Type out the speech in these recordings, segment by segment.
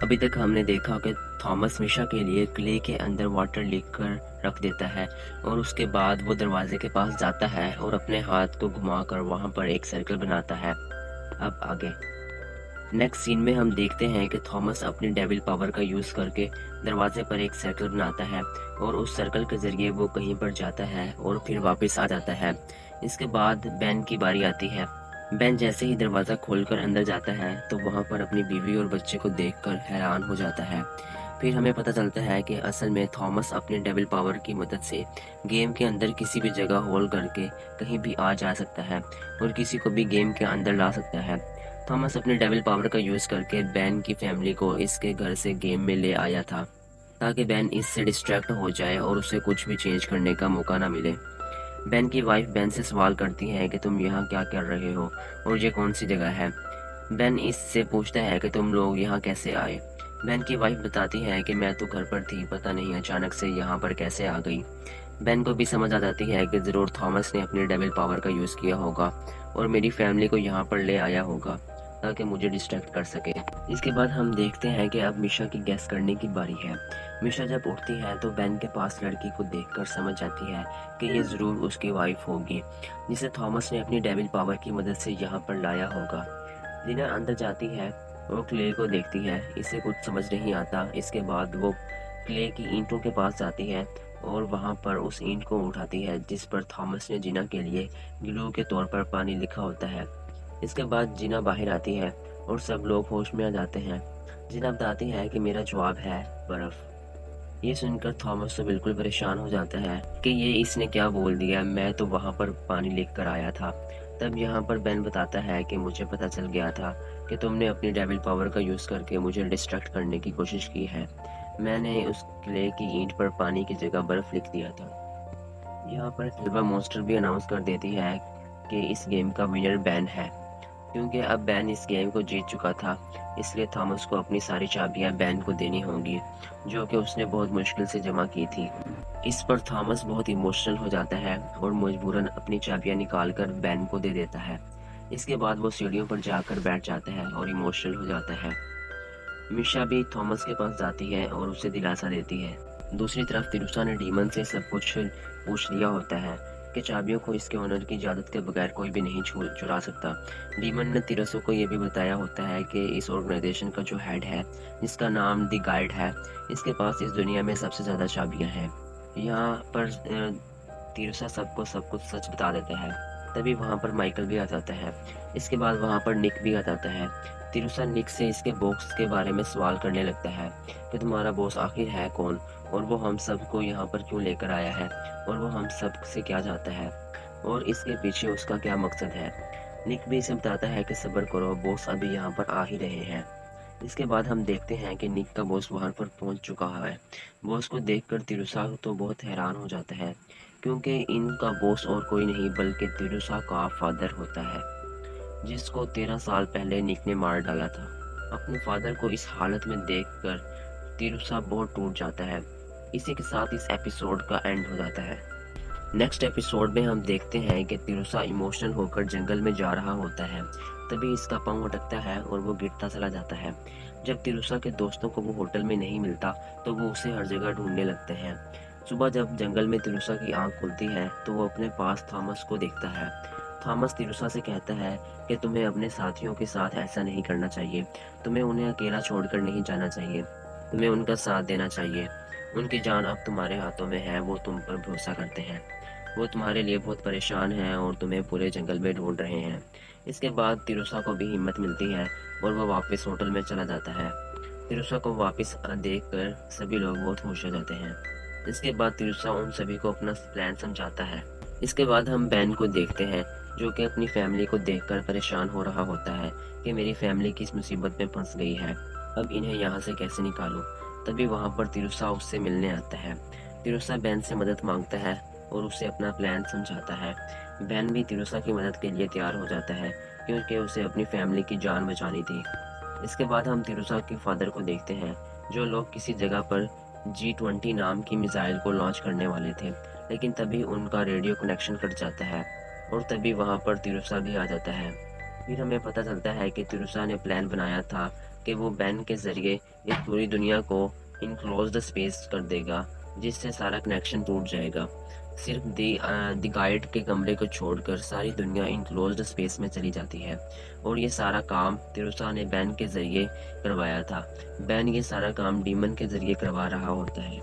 अभी तक हमने देखा कि थॉमस मिशा के लिए क्ले के अंदर वाटर लिख कर रख देता है और उसके बाद वो दरवाजे के पास जाता है और अपने हाथ को घुमाकर वहां पर एक सर्कल बनाता है। अब आगे नेक्स्ट सीन में हम देखते हैं कि थॉमस अपनी डेविल पावर का यूज करके दरवाजे पर एक सर्कल बनाता है और उस सर्कल के जरिए वो कहीं पर जाता है और फिर वापस आ जाता है। इसके बाद बेन की बारी आती है। बेन जैसे ही दरवाजा खोलकर अंदर जाता है तो वहां पर अपनी बीवी और बच्चे को देखकर हैरान हो जाता है। फिर हमें पता चलता है कि असल में थॉमस अपने डेविल पावर की मदद से गेम के अंदर किसी भी जगह होल्ड करके कहीं भी आ जा सकता है और किसी को भी गेम के अंदर ला सकता है। थॉमस अपने डेविल पावर का यूज करके बेन की फैमिली को इसके घर से गेम में ले आया था ताकि बेन इससे डिस्ट्रैक्ट हो जाए और उसे कुछ भी चेंज करने का मौका ना मिले। बेन की वाइफ बेन से सवाल करती है कि तुम यहाँ क्या कर रहे हो और ये कौन सी जगह है। बेन इससे पूछता है कि तुम लोग यहाँ कैसे आए। बेन की वाइफ बताती है कि मैं तो घर पर थी, पता नहीं अचानक से यहाँ पर कैसे आ गई। बेन को भी समझ आ जाती है कि जरूर थॉमस ने अपनी डेविल पावर का यूज किया होगा और मेरी फैमिली को यहाँ पर ले आया होगा ताकि मुझे डिस्ट्रैक्ट कर सके। इसके बाद हम देखते हैं कि अब मिशा की गैस करने की बारी है। मिशा जब उठती है तो बेन के पास लड़की को देखकर समझ जाती है कि ये जरूर उसकी वाइफ होगी जिसे थॉमस ने अपनी डेविल पावर की मदद से यहाँ पर लाया होगा। लीना अंदर जाती है और क्ले को देखती है, इसे कुछ समझ नहीं आता। इसके बाद वो क्ले की ईंटों के पास जाती है और वहां पर उस ईंट को उठाती है जिस पर थॉमस ने जिना के लिए ग्लू के तौर पर पानी लिखा होता है। इसके बाद जिना बाहर आती है और सब लोग होश में आ जाते हैं। जिना बताती है कि मेरा जवाब है बर्फ। ये सुनकर थॉमस तो बिल्कुल परेशान हो जाता है कि ये इसने क्या बोल दिया, मैं तो वहां पर पानी लेकर कर आया था। तब यहाँ पर बेन बताता है कि मुझे पता चल गया था कि तुमने अपनी डेविल पावर का यूज करके मुझे डिस्ट्रैक्ट करने की कोशिश की है। मैंने उस किले की ईंट पर पानी की जगह बर्फ लिख दिया था। यहाँ पर सिल्वर मॉन्स्टर भी अनाउंस कर देती है कि इस गेम का विनर बेन है। क्योंकि अब बेन इस गेम को जीत चुका था, इसलिए थॉमस को अपनी सारी चाबियां बेन को देनी होंगी जो कि उसने बहुत मुश्किल से जमा की थी। इस पर थॉमस बहुत इमोशनल हो जाता है और मजबूरन अपनी चाबियां निकालकर बेन को दे देता है। इसके बाद वो सीढ़ियों पर जाकर बैठ जाता है और इमोशनल हो जाता है। मिशा भी थॉमस के पास जाती है और उसे दिलासा देती है। दूसरी तरफ तिरुसा ने डीमन से सब कुछ पूछ लिया होता है कि चाबियों को इसके ओनर की इजाजत के बगैर कोई भी नहीं चुरा सकता। डीमन ने तिरुसा को यह भी बताया होता है कि इस ऑर्गेनाइजेशन का जो हेड है, जिसका नाम द गाइड है, इसके पास इस दुनिया में सबसे ज्यादा चाबियां हैं। यहाँ पर तिरुसा सबको सब कुछ सच बता देता है। तभी वहां पर माइकल भी आ जाता है। इसके बाद वहां पर निक भी आ जाता है। तिरुसा निक से इसके बॉक्स के बारे में सवाल करने लगता है कि तुम्हारा बॉस आखिर है कौन और वो हम सबको यहाँ पर क्यों लेकर आया है और वो हम सब से क्या चाहता है और इसके पीछे उसका क्या मकसद है। निक भी इसे बताता है कि सब्र करो, बॉस अभी यहाँ पर आ ही रहे हैं। इसके बाद हम देखते हैं कि निक का बॉस वहां पर पहुंच चुका है। बॉस को देखकर तिरुसा तो बहुत हैरान हो जाता है क्योंकि इनका बॉस और कोई नहीं बल्कि तिरुसा का फादर होता है जिसको 13 साल पहले निक ने मार डाला था। अपने फादर को इस हालत में देखकर तिरुसा बहुत टूट जाता है। इसी के साथ इस एपिसोड का एंड हो जाता है। नेक्स्ट एपिसोड में हम देखते हैं कि तिरुसा इमोशनल होकर जंगल में जा रहा होता है। तभी इसका पांव अटकता है और वो गिरता चला जाता है। जब तिरुसा के दोस्तों को वो होटल में नहीं मिलता तो वो उसे हर जगह ढूंढने लगते हैं। सुबह जब जंगल में तिरुसा की आंख खुलती है तो वो अपने पास थॉमस को देखता है। थॉमस तिरुसा से कहता है कि तुम्हें अपने साथियों के साथ ऐसा नहीं करना चाहिए, तुम्हें उन्हें अकेला छोड़कर नहीं जाना चाहिए, तुम्हें उनका साथ देना चाहिए। उनकी जान अब तुम्हारे हाथों में है, वो तुम पर भरोसा करते हैं, वो तुम्हारे लिए बहुत परेशान हैं और तुम्हें पूरे जंगल में ढूंढ रहे हैं। इसके बाद तिरुसा को भी हिम्मत मिलती है और वह वापस होटल में चला जाता है। तिरुसा को वापस देखकर सभी लोग बहुत खुश हो जाते हैं। इसके बाद तिरुसा उन सभी को अपना प्लान समझाता है। इसके बाद हम बेन को देखते हैं जो कि अपनी फैमिली को देखकर परेशान हो रहा होता है कि मेरी फैमिली किस मुसीबत में फंस गई है, अब इन्हें यहाँ से कैसे निकालूं। तभी वहां पर तिरुसा उससे मिलने आता है। तिरुसा बेन से मदद मांगता है और उसे अपना प्लान समझाता है। बेन भी तिरुसा की मदद के लिए तैयार हो जाता है क्योंकि उसे अपनी फैमिली की जान बचानी थी। इसके बाद हम तिरुसा के फादर को देखते हैं जो लोग किसी जगह पर G20 नाम की मिसाइल को लॉन्च करने वाले थे, लेकिन तभी उनका रेडियो कनेक्शन कट जाता है और तभी वहां पर तिरुसा भी आ जाता है। फिर हमें पता चलता है कि तिरुसा ने प्लान बनाया था कि वो बैन के ज़रिए इस पूरी दुनिया को इनक्लोज्ड स्पेस कर देगा, जिससे सारा कनेक्शन टूट जाएगा। सिर्फ द गाइड के कमरे को छोड़कर सारी दुनिया इनक्लोज्ड स्पेस में चली जाती है और ये सारा काम तिरुसा ने बैन के ज़रिए करवाया था। बैन ये सारा काम डीमन के ज़रिए करवा रहा होता है।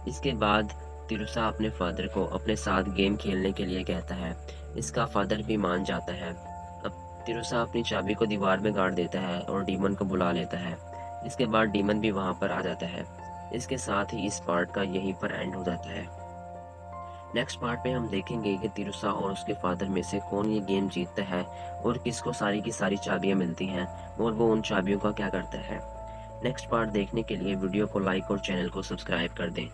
इसके बाद तिरुसा अपने फादर को अपने साथ गेम खेलने के लिए कहता है। इसका फादर भी मान जाता है। अब तिरुसा अपनी चाबी को दीवार में गाड़ देता है और डीमन को बुला लेता है। इसके बाद डीमन भी वहां पर आ जाता है। इसके साथ ही इस पार्ट का यहीं पर एंड हो जाता है। नेक्स्ट पार्ट में हम देखेंगे कि तिरुसा और उसके फादर में से कौन ये गेम जीतता है और किसको सारी की सारी चाबियां मिलती हैं और वो उन चाबियों का क्या करता है। नेक्स्ट पार्ट देखने के लिए वीडियो को लाइक और चैनल को सब्सक्राइब कर दें।